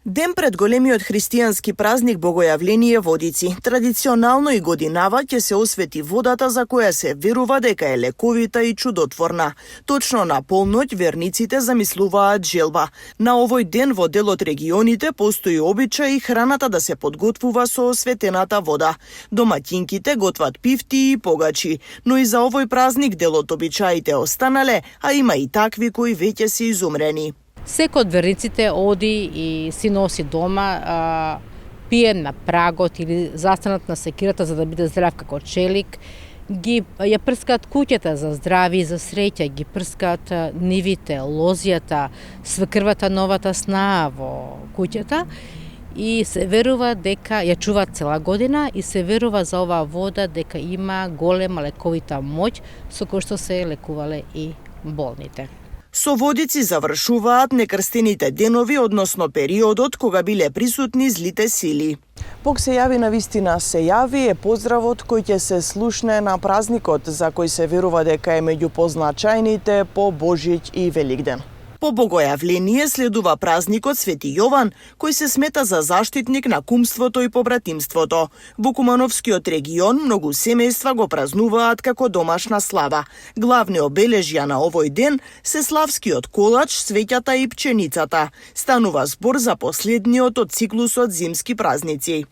Ден пред големиот христијански празник Богојавление Водици, традиционално и годинава ќе се освети водата за која се верува дека е лековита и чудотворна. Точно на полноќ верниците замислуваат желба. На овој ден во дел од регионите постои обичај и храната да се подготвува со осветената вода. Домаќинките готват пифти и погачи, но и за овој празник дел од обичаите останале, а има и такви кои веќе се изумрени. Секој од верниците оди и си носи дома, пие на прагот или застанат на секирата за да биде здрав како челик, ја прскаат куќата за здрави и за среќа, ги прскаат нивите, лозјата, свекрвата новата снаа во куќата и се верува дека ја чуваат цела година и се верува за оваа вода дека има голема лековита моќ со кој што се лекувале и болните. Со Водици завршуваат некрстените денови, односно периодот кога биле присутни злите сили. Бог се јави на вистина се јави е поздравот кој ќе се слушне на празникот за кој се верува дека е меѓу позначајните по Божиќ и Великден. По Богојавление следува празникот Свети Јован, кој се смета за заштитник на кумството и побратимството. Во Кумановскиот регион многу семејства го празнуваат како домашна слава. Главни обележја на овој ден се славскиот колач, свеќата и пченицата. Станува збор за последниот од циклусот зимски празници.